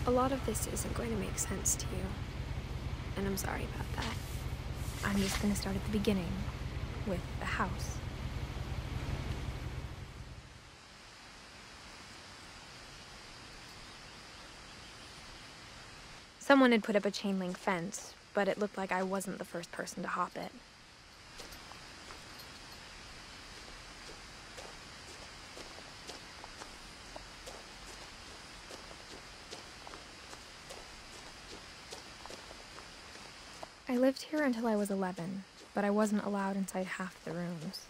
A lot of this isn't going to make sense to you, and I'm sorry about that. I'm just going to start at the beginning, with the house. Someone had put up a chain link fence, but it looked like I wasn't the first person to hop it. I lived here until I was 11, but I wasn't allowed inside half the rooms.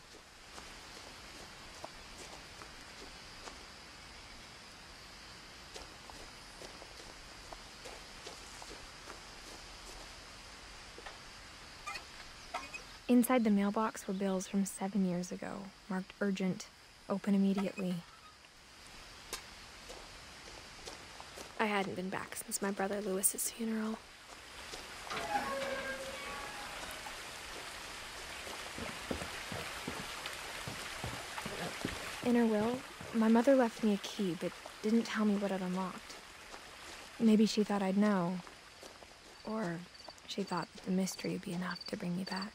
Inside the mailbox were bills from 7 years ago, marked urgent, open immediately. I hadn't been back since my brother Lewis's funeral. In her will, my mother left me a key, but didn't tell me what it unlocked. Maybe she thought I'd know, or she thought that the mystery would be enough to bring me back.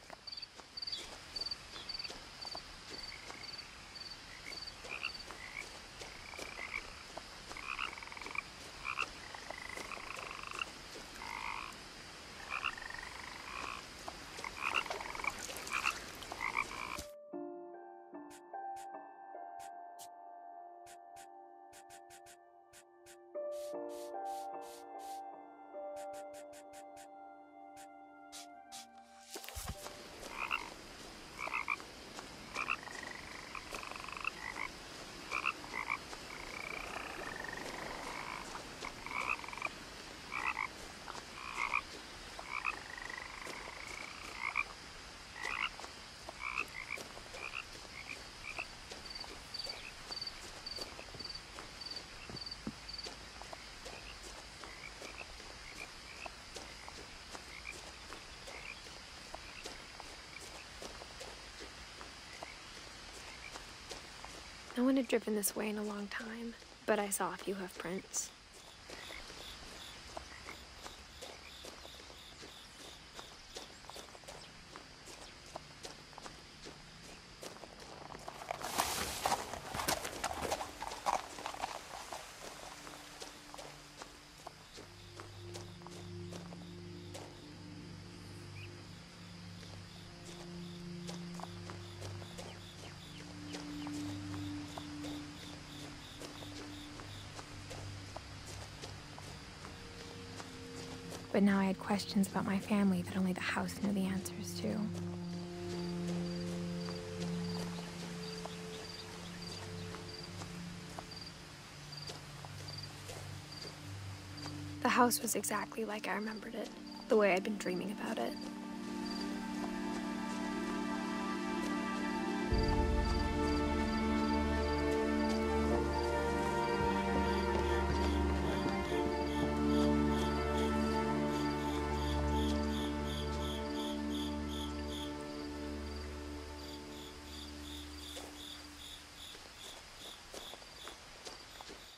No one had driven this way in a long time, but I saw a few hoof prints. But now I had questions about my family that only the house knew the answers to. The house was exactly like I remembered it, the way I'd been dreaming about it.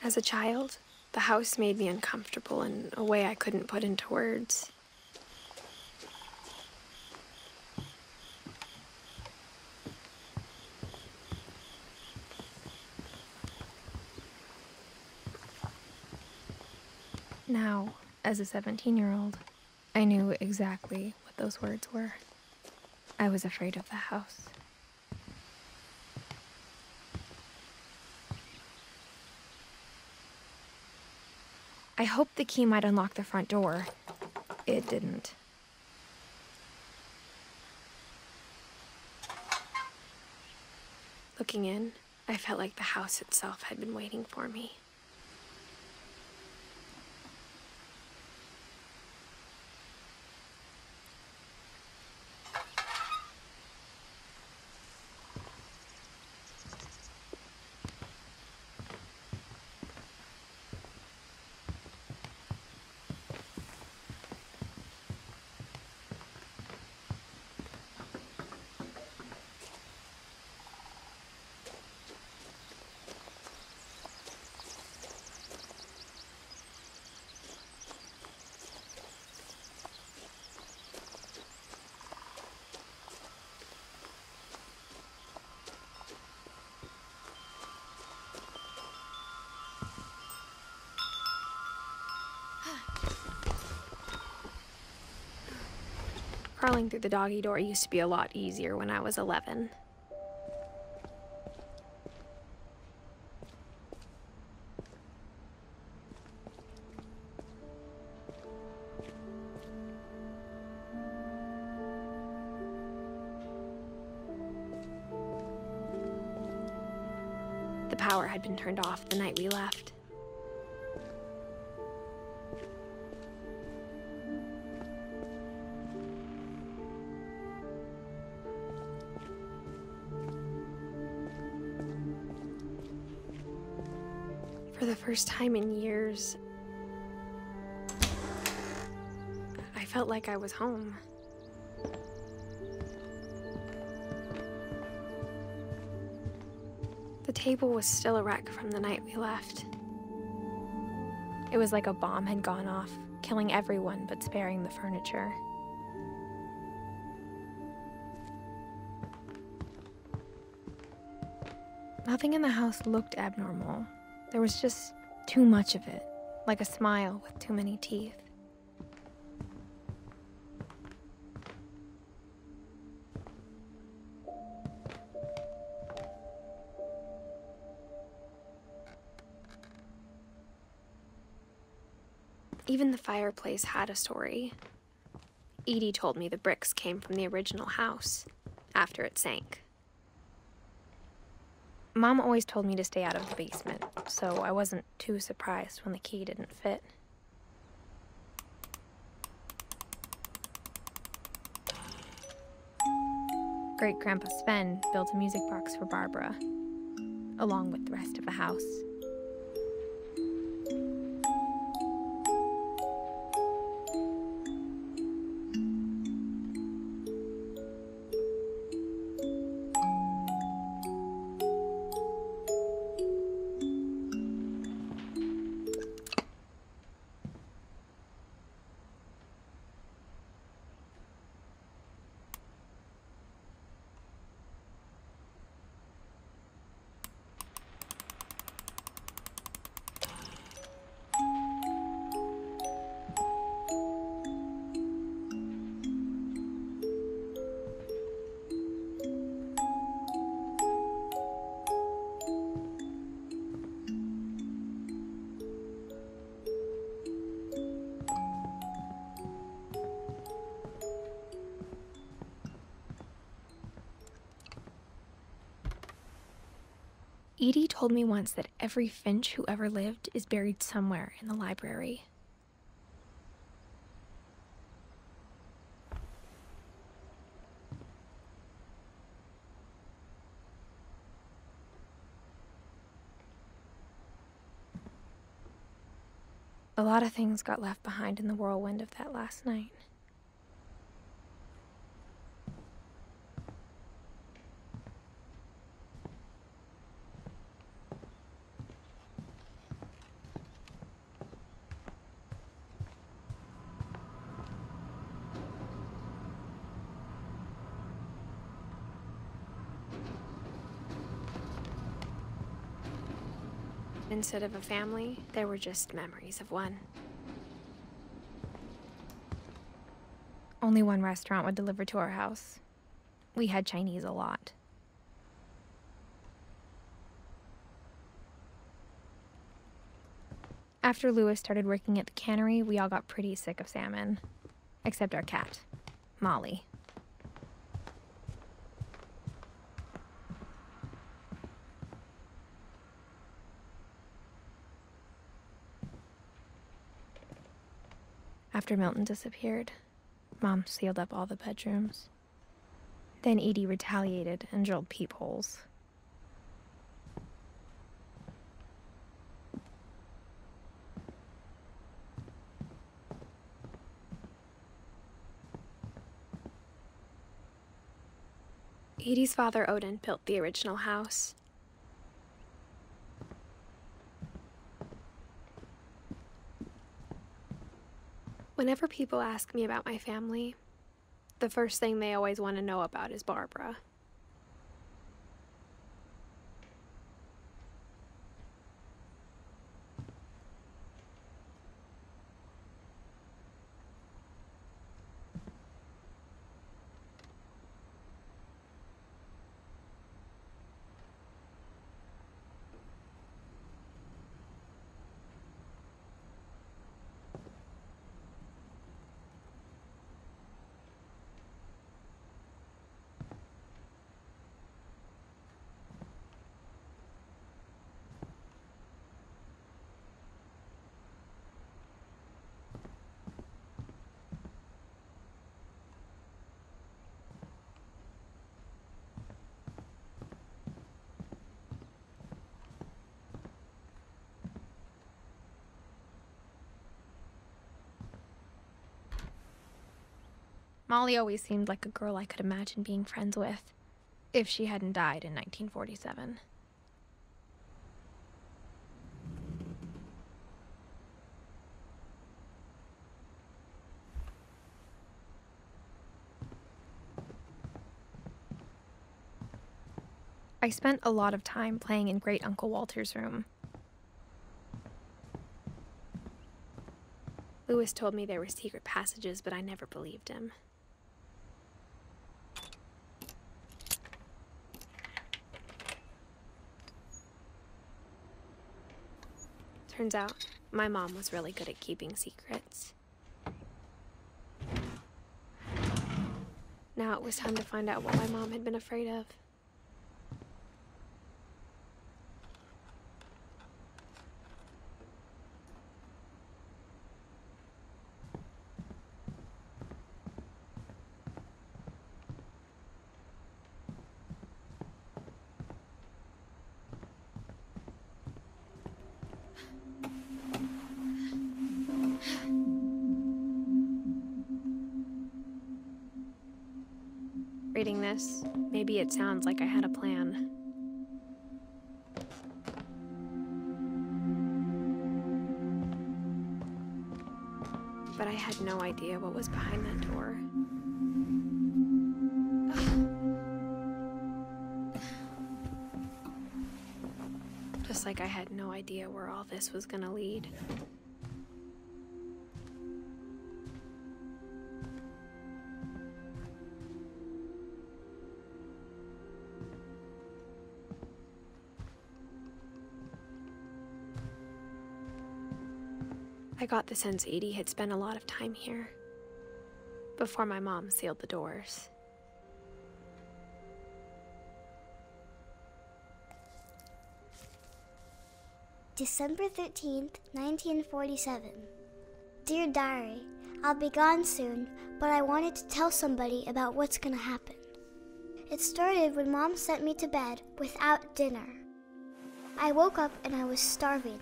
As a child, the house made me uncomfortable in a way I couldn't put into words. Now, as a 17-year-old, I knew exactly what those words were. I was afraid of the house. I hoped the key might unlock the front door. It didn't. Looking in, I felt like the house itself had been waiting for me. Crawling through the doggy door used to be a lot easier when I was 11. The power had been turned off the night we left. For the first time in years, I felt like I was home. The table was still a wreck from the night we left. It was like a bomb had gone off, killing everyone but sparing the furniture. Nothing in the house looked abnormal. There was just too much of it, like a smile with too many teeth. Even the fireplace had a story. Edie told me the bricks came from the original house, after it sank. Mom always told me to stay out of the basement, so I wasn't too surprised when the key didn't fit. Great-Grandpa Sven built a music box for Barbara, along with the rest of the house. Edie told me once that every Finch who ever lived is buried somewhere in the library. A lot of things got left behind in the whirlwind of that last night. Instead of a family, there were just memories of one. Only one restaurant would deliver to our house. We had Chinese a lot. After Louis started working at the cannery, we all got pretty sick of salmon. Except our cat, Molly. After Milton disappeared, Mom sealed up all the bedrooms. Then Edie retaliated and drilled peepholes. Edie's father, Odin, built the original house. Whenever people ask me about my family, the first thing they always want to know about is Barbara. Molly always seemed like a girl I could imagine being friends with, if she hadn't died in 1947. I spent a lot of time playing in Great Uncle Walter's room. Lewis told me there were secret passages, but I never believed him. Turns out, my mom was really good at keeping secrets. Now it was time to find out what my mom had been afraid of. Reading this, maybe it sounds like I had a plan. But I had no idea what was behind that door. Just like I had no idea where all this was gonna lead. I got the sense Edie had spent a lot of time here, before my mom sealed the doors. December 13th, 1947. Dear Diary, I'll be gone soon, but I wanted to tell somebody about what's gonna happen. It started when Mom sent me to bed without dinner. I woke up and I was starving,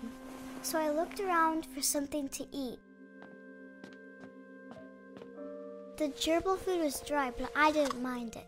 so I looked around for something to eat. The gerbil food was dry, but I didn't mind it.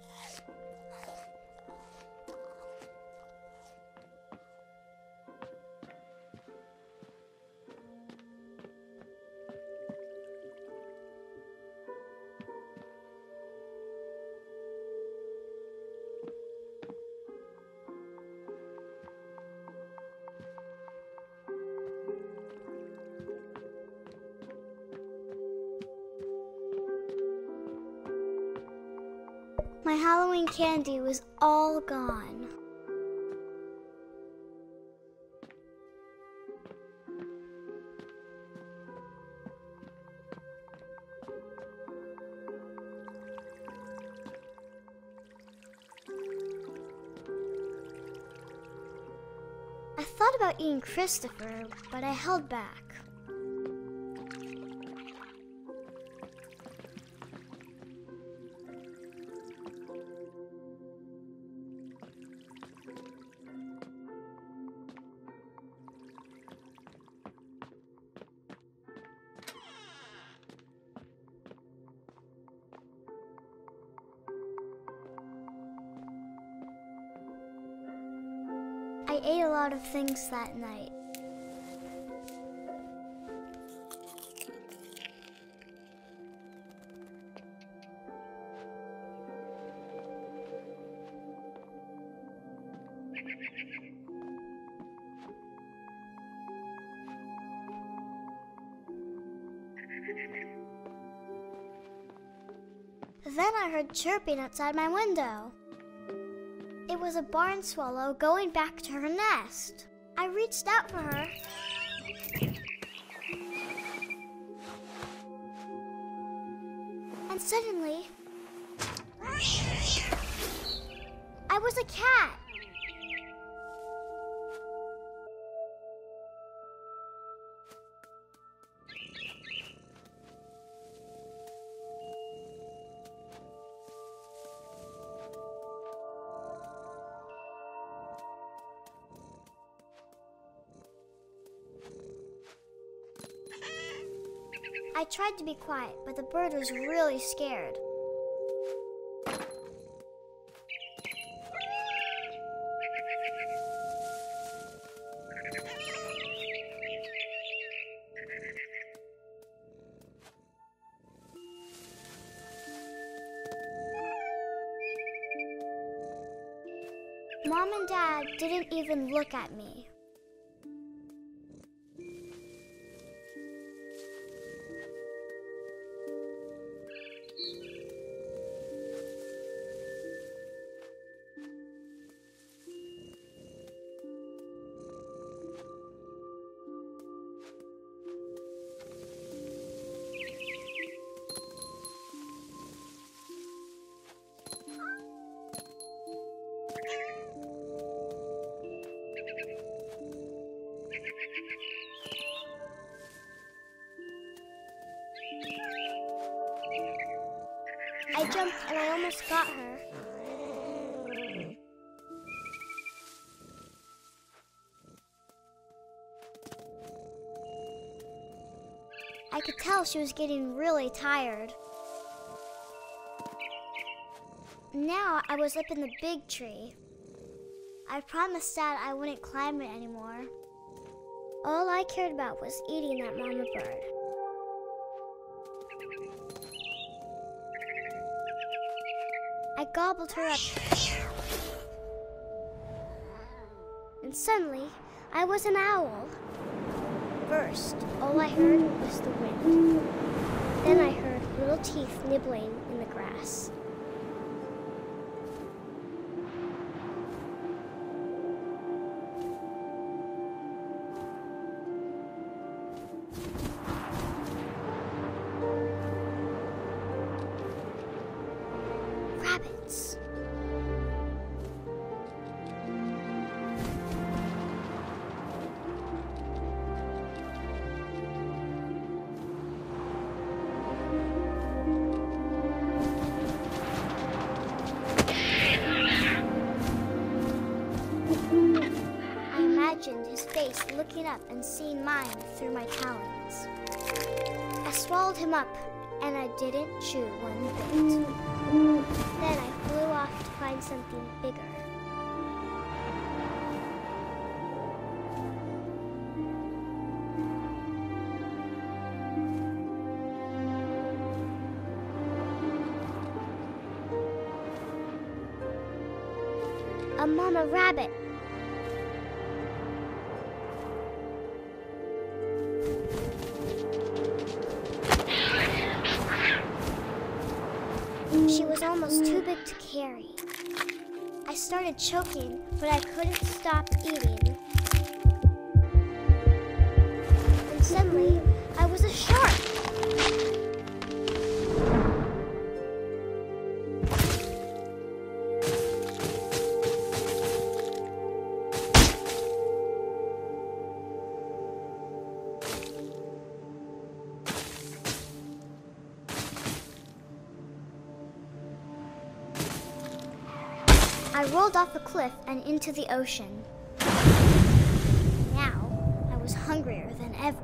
My Halloween candy was all gone. I thought about eating Christopher, but I held back. I ate a lot of things that night. Then I heard chirping outside my window. It was a barn swallow going back to her nest. I reached out for her. And suddenly, I was a cat. I tried to be quiet, but the bird was really scared. Mom and Dad didn't even look at me. I jumped and I almost got her. I could tell she was getting really tired. Now I was up in the big tree. I promised Dad I wouldn't climb it anymore. All I cared about was eating that mama bird. I gobbled her up. And suddenly, I was an owl. First, all I heard was the wind. Then I heard little teeth nibbling in the grass. Rabbits. I imagined his face looking up and seeing mine through my talons. I swallowed him up, and I didn't chew one bit. Then I flew off to find something bigger. A mama rabbit. She was almost too big to carry. I started choking, but I couldn't stop eating. And suddenly, I was a shark. I rolled off the cliff and into the ocean. Now, I was hungrier than ever.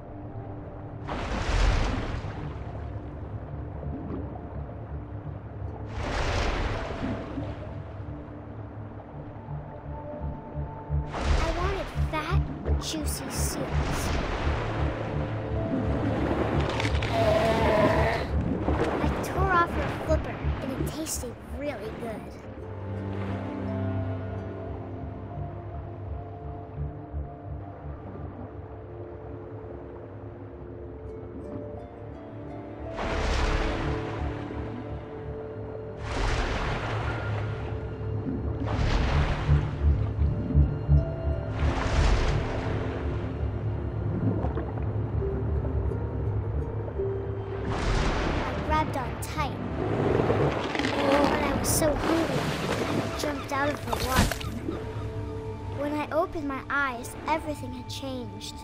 I wanted fat, juicy seals. I tore off her flipper, and it tasted really good. Grabbed on tight. But I was so hungry, I jumped out of the water. When I opened my eyes, everything had changed.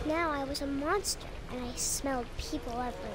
Now I was a monster, and I smelled people everywhere.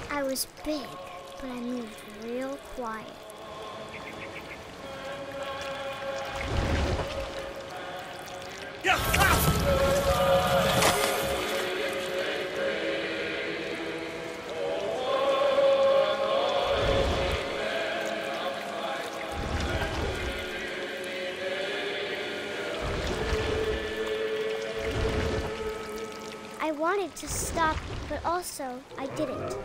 I was big, but I moved real quiet. I wanted to stop, but also I didn't.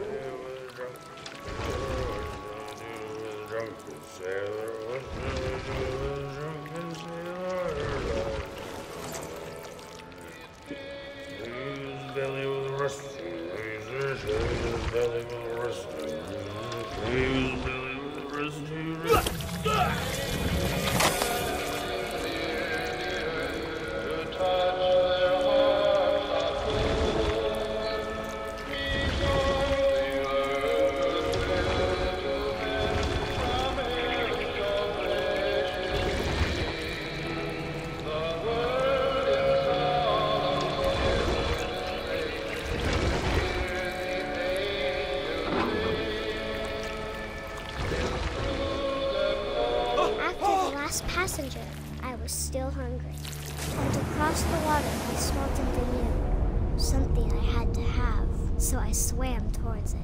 Passenger, I was still hungry. And to cross the water, I smelled something new. Something I had to have, so I swam towards it.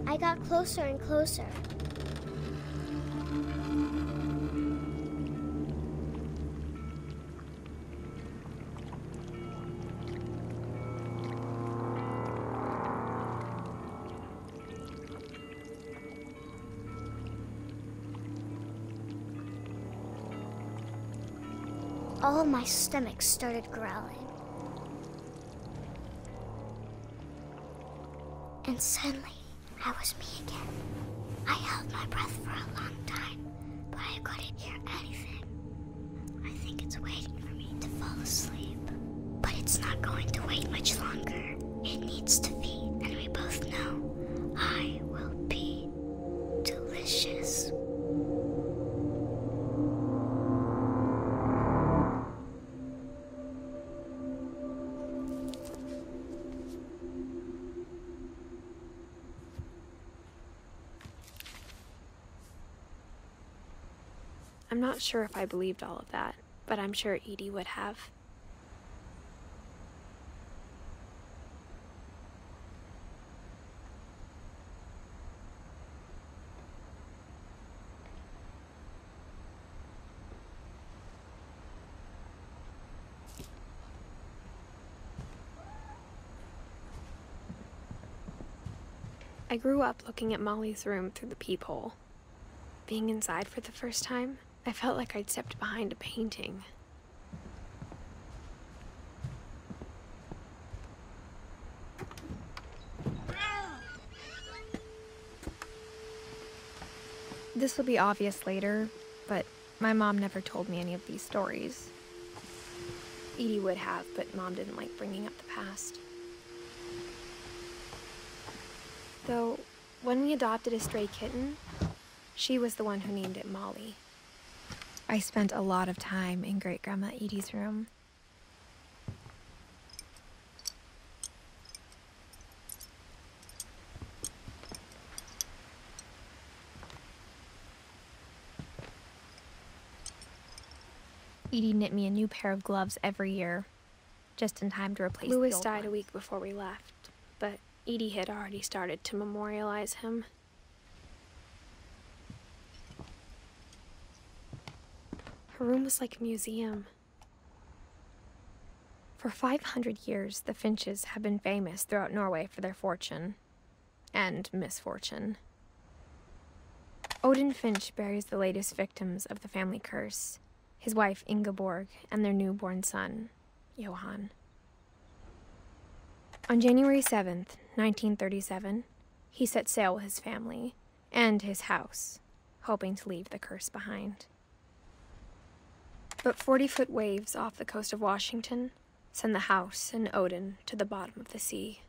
I got closer and closer. All of my stomach started growling. And suddenly, I was me again. I held my breath for a long time, but I couldn't hear anything. I think it's waiting for me to fall asleep. But it's not going to wait much longer. It needs to feed, and we both know I will be delicious. I'm not sure if I believed all of that, but I'm sure Edie would have. I grew up looking at Molly's room through the peephole. Being inside for the first time, I felt like I'd stepped behind a painting. This will be obvious later, but my mom never told me any of these stories. Edie would have, but Mom didn't like bringing up the past. Though, when we adopted a stray kitten, she was the one who named it Molly. I spent a lot of time in Great-Grandma Edie's room. Edie knit me a new pair of gloves every year, just in time to replace the old Louis died ones. a week before we left, but Edie had already started to memorialize him. Her room was like a museum. For 500 years, the Finches have been famous throughout Norway for their fortune and misfortune. Odin Finch buries the latest victims of the family curse, his wife Ingeborg and their newborn son, Johan. On January 7th, 1937, he set sail with his family and his house, hoping to leave the curse behind. But 40-foot waves off the coast of Washington send the house and Odin to the bottom of the sea.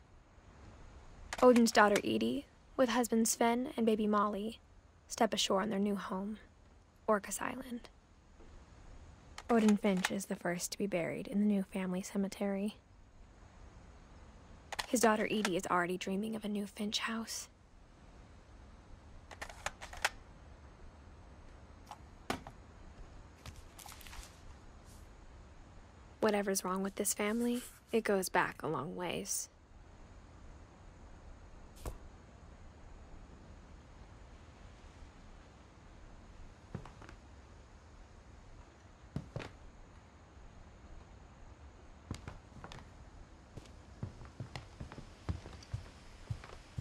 Odin's daughter Edie, with husband Sven and baby Molly, step ashore on their new home, Orcas Island. Odin Finch is the first to be buried in the new family cemetery. His daughter Edie is already dreaming of a new Finch house. Whatever's wrong with this family, it goes back a long ways.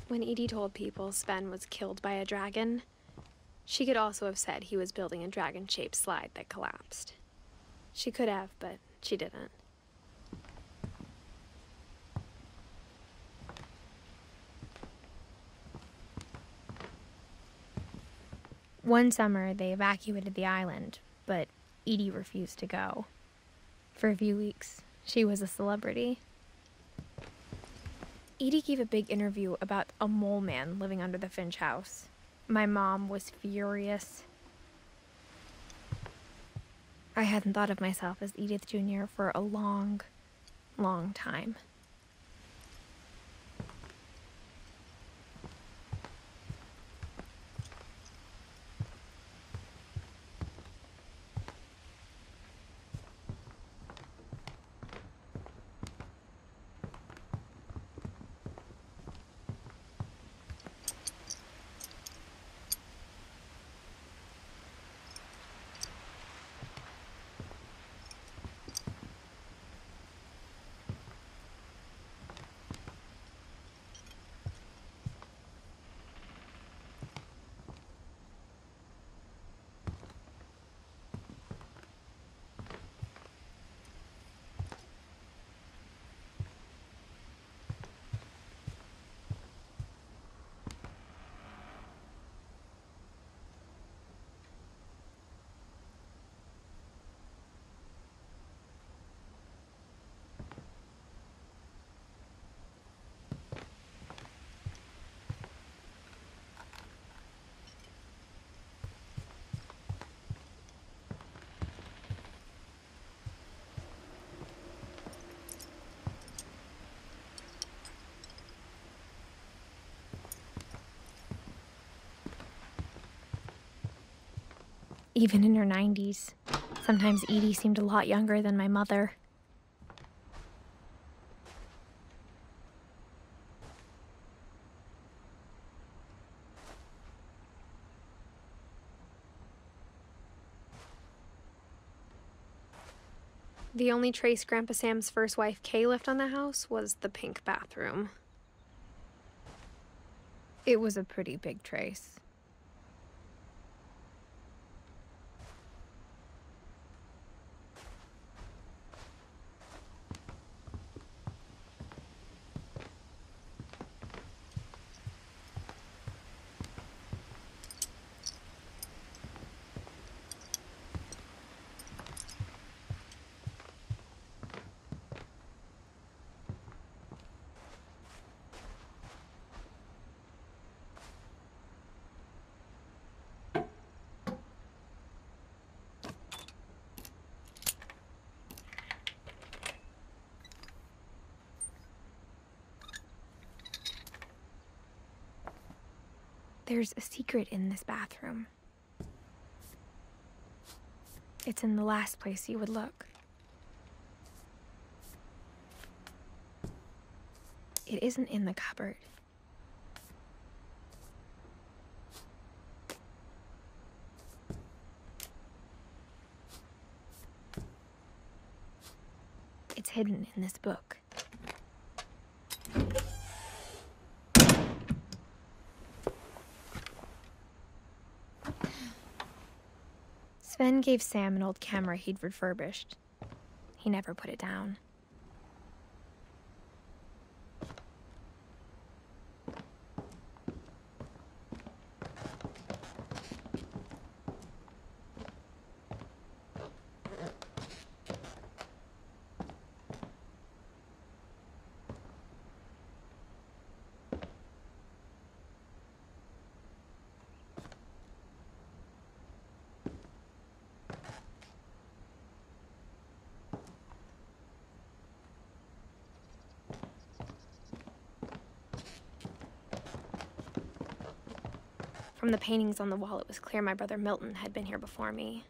When Edie told people Sven was killed by a dragon, she could also have said he was building a dragon-shaped slide that collapsed. She could have, but she didn't. One summer, they evacuated the island, but Edie refused to go. For a few weeks, she was a celebrity. Edie gave a big interview about a mole man living under the Finch house. My mom was furious. I hadn't thought of myself as Edith Jr. for a long, long time. Even in her 90s, sometimes Edie seemed a lot younger than my mother. The only trace Grandpa Sam's first wife, Kay, left on the house was the pink bathroom. It was a pretty big trace. There's a secret in this bathroom. It's in the last place you would look. It isn't in the cupboard. It's hidden in this book. Sven gave Sam an old camera he'd refurbished. He never put it down. From the paintings on the wall, it was clear my brother Milton had been here before me.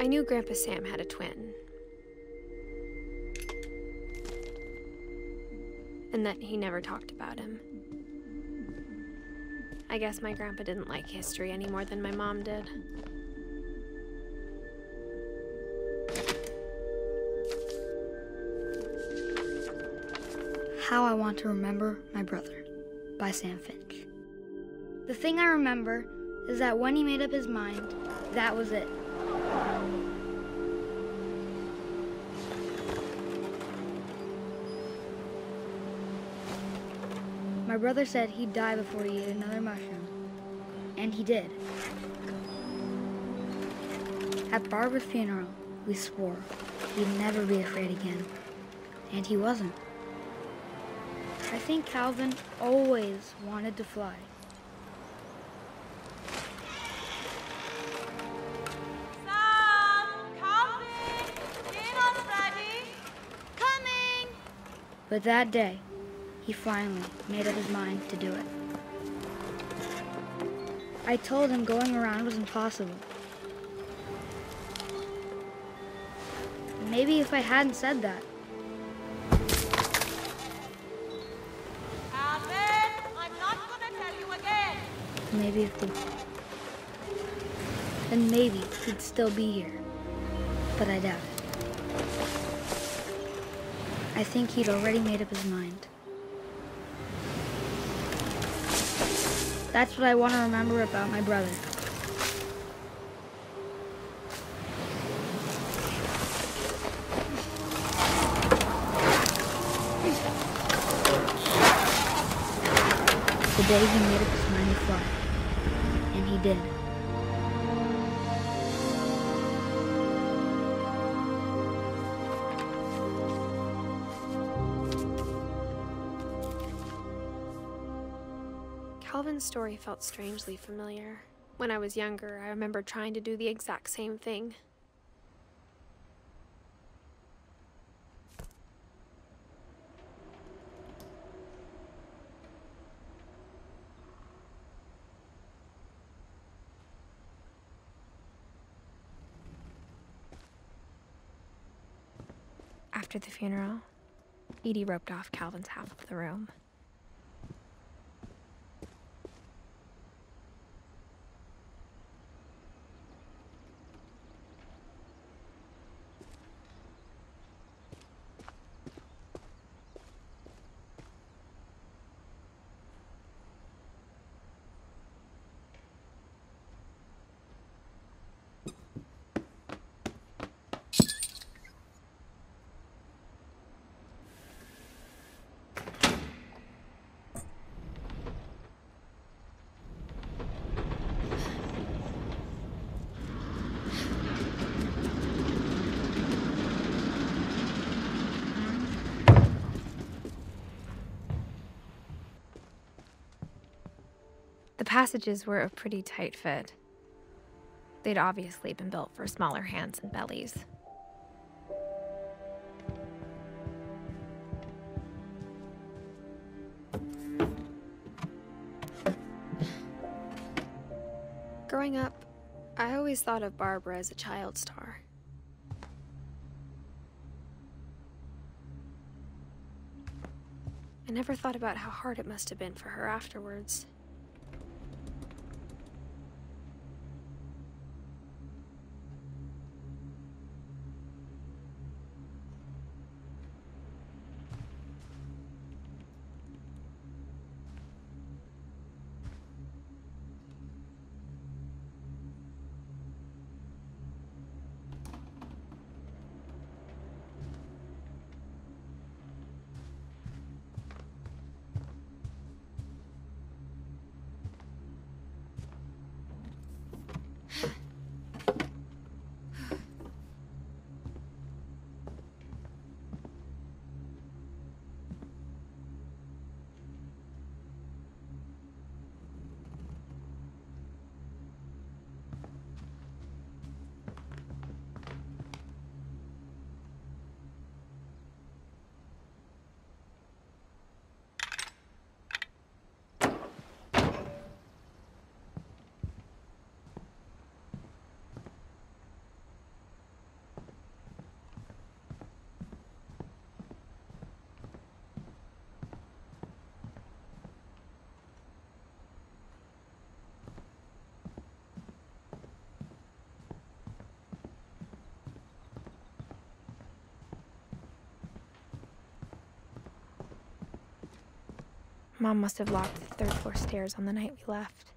I knew Grandpa Sam had a twin. And that he never talked about him. I guess my grandpa didn't like history any more than my mom did. How I Want to Remember My Brother by Sam Finch. The thing I remember is that when he made up his mind, that was it. My brother said he'd die before he ate another mushroom, and he did. At Barbara's funeral, we swore he'd never be afraid again, and he wasn't. I think Calvin always wanted to fly. Sam! Calvin! Dinner's ready! Coming! But that day, he finally made up his mind to do it. I told him going around was impossible. Maybe if I hadn't said that, Calvin, I'm not gonna tell you again. maybe if then maybe he'd still be here. But I doubt it. I think he'd already made up his mind. That's what I want to remember about my brother. The day he made up his mind to fly. And he did. Calvin's story felt strangely familiar. When I was younger, I remember trying to do the exact same thing. After the funeral, Edie roped off Calvin's half of the room. passages were a pretty tight fit. They'd obviously been built for smaller hands and bellies. Growing up, I always thought of Barbara as a child star. I never thought about how hard it must have been for her afterwards. Mom must have locked the third-floor stairs on the night we left.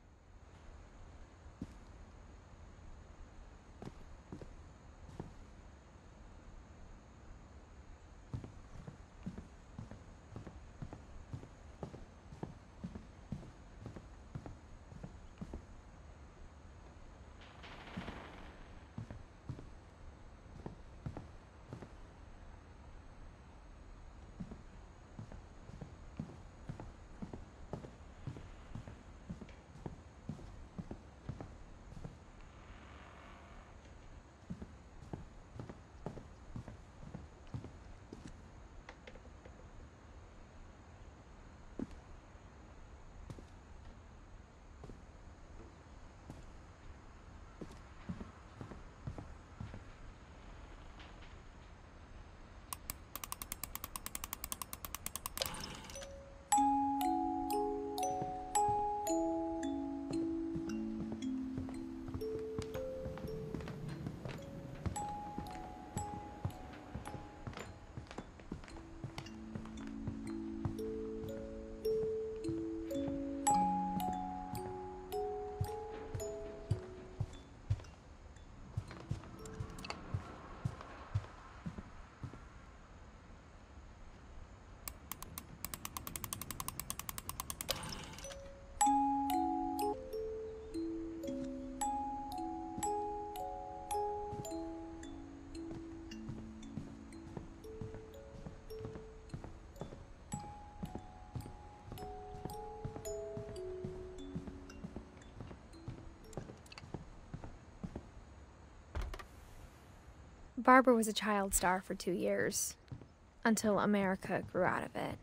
Barbara was a child star for 2 years, until America grew out of it.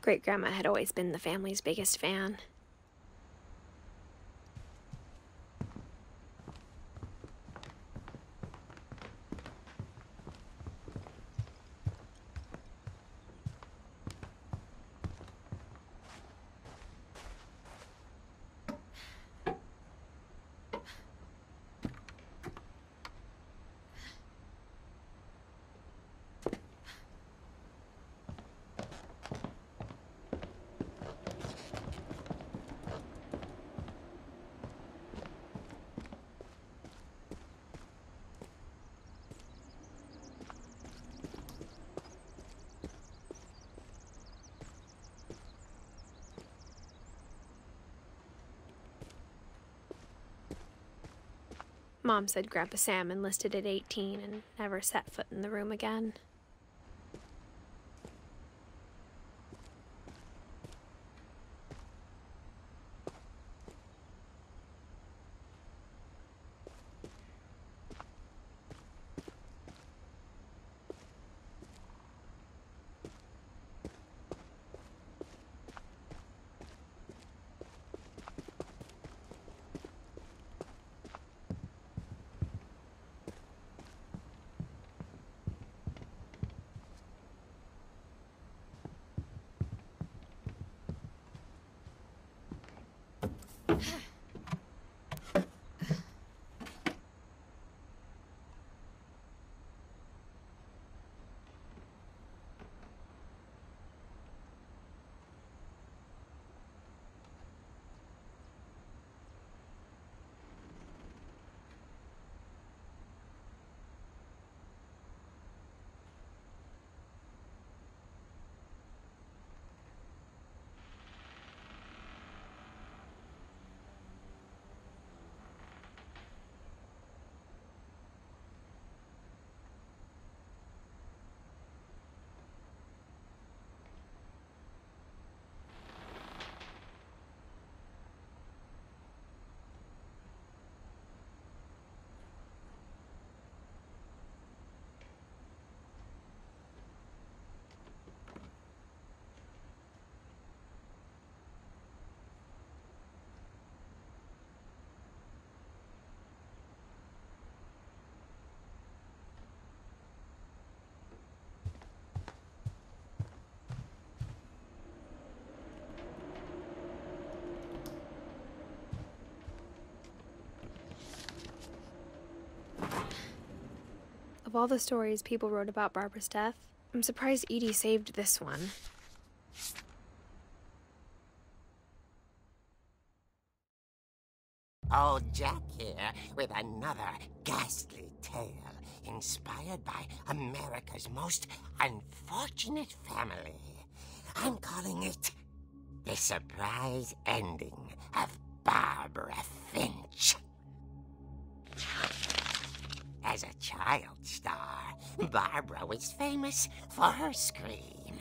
Great-grandma had always been the family's biggest fan. Mom said Grandpa Sam enlisted at 18 and never set foot in the room again. Of all the stories people wrote about Barbara's death, I'm surprised Edie saved this one. Old Jack here with another ghastly tale inspired by America's most unfortunate family. I'm calling it The Surprise Ending of Barbara Finch. As a child star, Barbara was famous for her scream.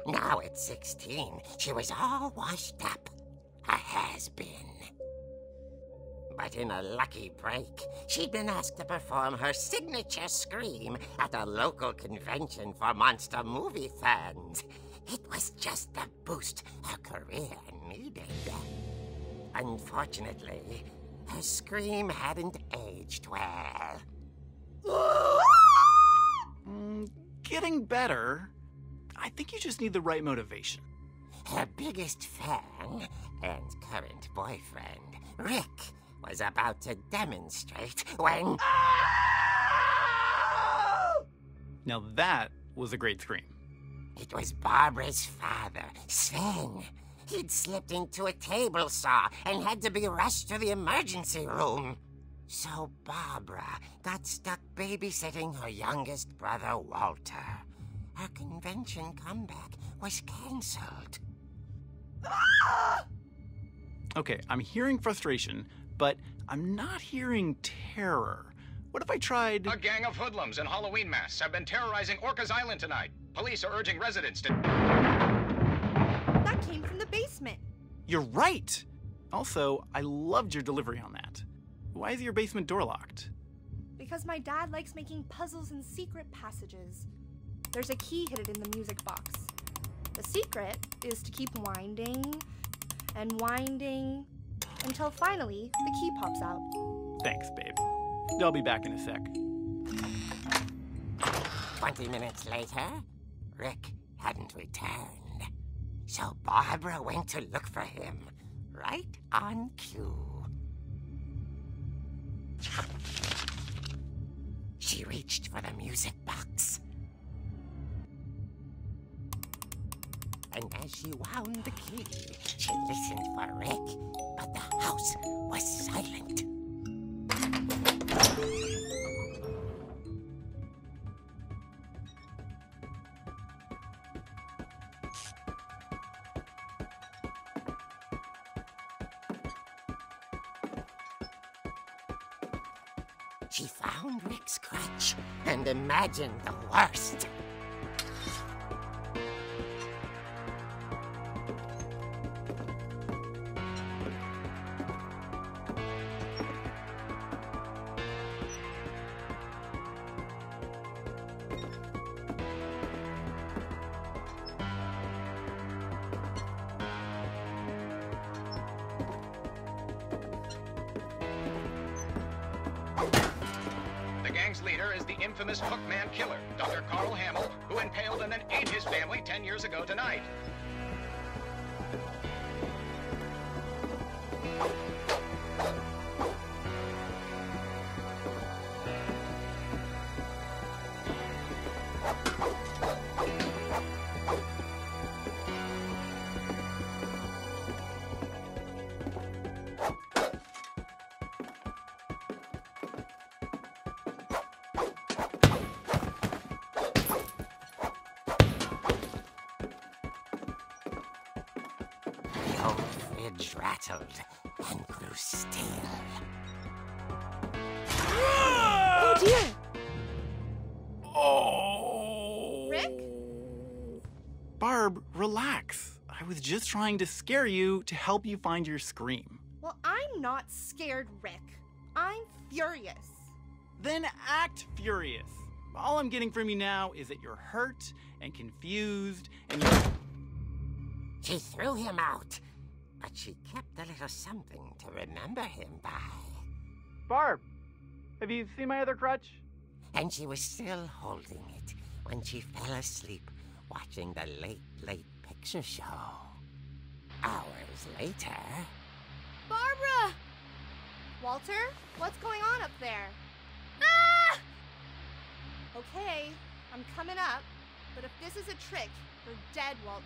Now at 16, she was all washed up. A has-been. But in a lucky break, she'd been asked to perform her signature scream at a local convention for monster movie fans. It was just the boost her career needed. Unfortunately, her scream hadn't aged well. Getting better. I think you just need the right motivation. Her biggest fan and current boyfriend, Rick, was about to demonstrate when... Now that was a great scream. It was Barbara's father, Sven. He'd slipped into a table saw and had to be rushed to the emergency room. So Barbara got stuck babysitting her youngest brother, Walter. Her convention comeback was cancelled. Okay, I'm hearing frustration, but I'm not hearing terror. What if I tried... A gang of hoodlums in Halloween masks have been terrorizing Orcas Island tonight. Police are urging residents to... That came from the basement. You're right! Also, I loved your delivery on that. Why is your basement door locked? Because my dad likes making puzzles and secret passages. there's a key hidden in the music box. The secret is to keep winding and winding until finally the key pops out. Thanks, babe. I'll be back in a sec. 20 minutes later, Rick hadn't returned. So Barbara went to look for him, right on cue. She reached for the music box. And as she wound the key, she listened for Rick, but the house was silent. She found Rick's crutch and imagined the worst. The gang's leader is the infamous Hookman killer, Dr. Carl Hamill, who impaled and then ate his family 10 years ago tonight. The old fridge rattled and grew still. Oh dear! Oh! Rick? Barb, relax. I was just trying to scare you to help you find your scream. Well, I'm not scared, Rick. I'm furious. Then act furious. All I'm getting from you now is that you're hurt and confused and you're... She threw him out, but she kept a little something to remember him by. Barb, have you seen my other crutch? And she was still holding it when she fell asleep watching the late picture show. Hours later... Barbara! Walter, what's going on up there? Ah! Okay, I'm coming up, but if this is a trick, you're dead, Walter.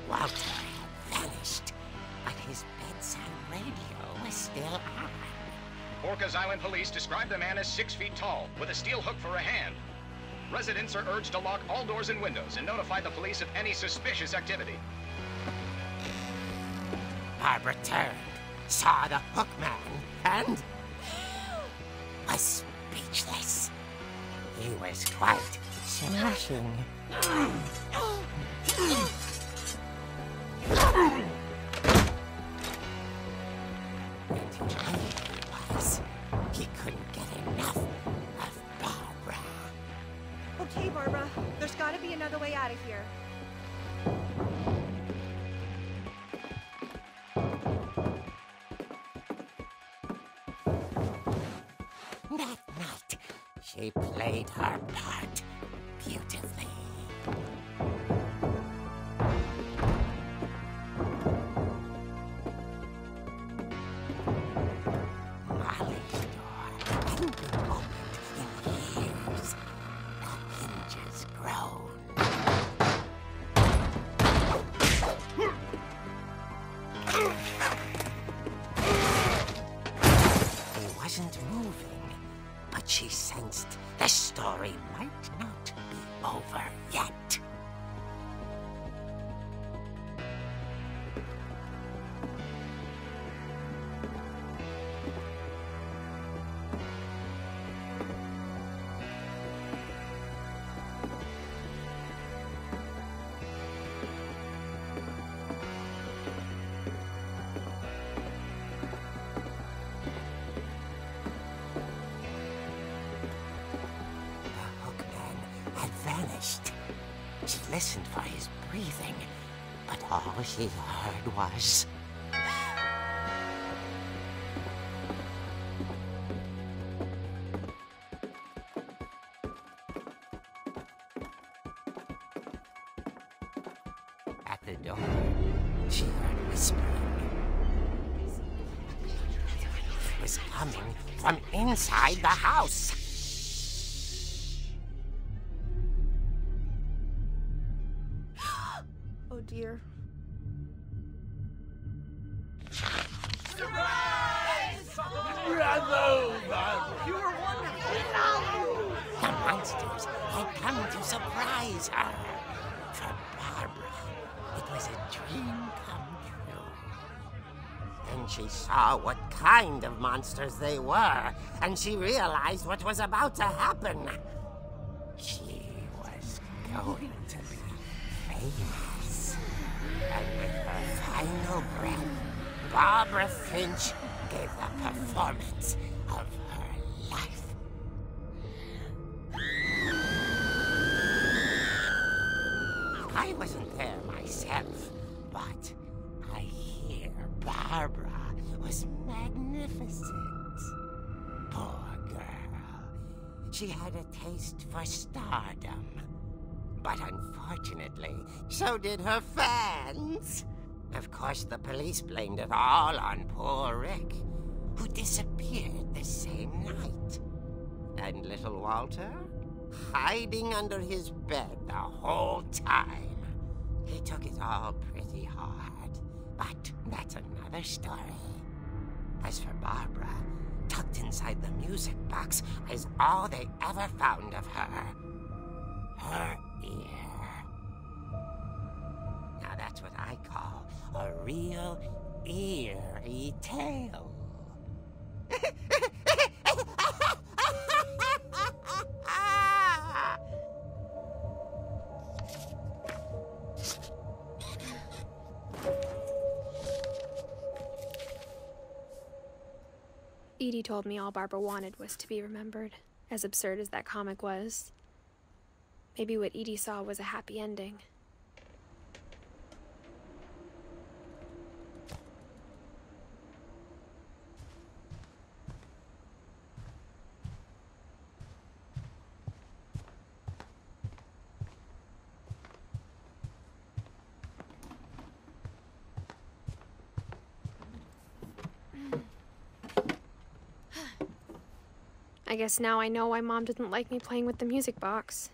Walter had vanished, but his bedside radio was still on. Orcas Island police describe the man as 6 feet tall, with a steel hook for a hand. Residents are urged to lock all doors and windows and notify the police of any suspicious activity. Barbara turned, saw the Hookman, and was speechless. He was quite smashing. And he was. He couldn't get enough of Barbara. Okay, Barbara, there's gotta be another way out of here. That night, she played her part beautifully. Molly's door hadn't been opened in years. The hinges groaned. He wasn't over yet. She listened for his breathing, but all she heard was... At the door, she heard whispering. It was coming from inside the house. Oh dear. The monsters had come to surprise her. For Barbara, it was a dream come true. Then she saw what kind of monsters they were, and she realized what was about to happen. She was going to be famous. And with her final breath, Barbara Finch gave the performance of her life. I wasn't there myself, but I hear Barbara was magnificent. Poor girl. She had a taste for stardom. But unfortunately, so did her fans. Of course, the police blamed it all on poor Rick, who disappeared the same night. And little Walter? Hiding under his bed the whole time. He took it all pretty hard, but that's another story. As for Barbara, tucked inside the music box is all they ever found of her. Her ear. Now that's what I call a real eerie tale. Edie told me all Barbara wanted was to be remembered, as absurd as that comic was. Maybe what Edie saw was a happy ending. I guess now I know why Mom didn't like me playing with the music box.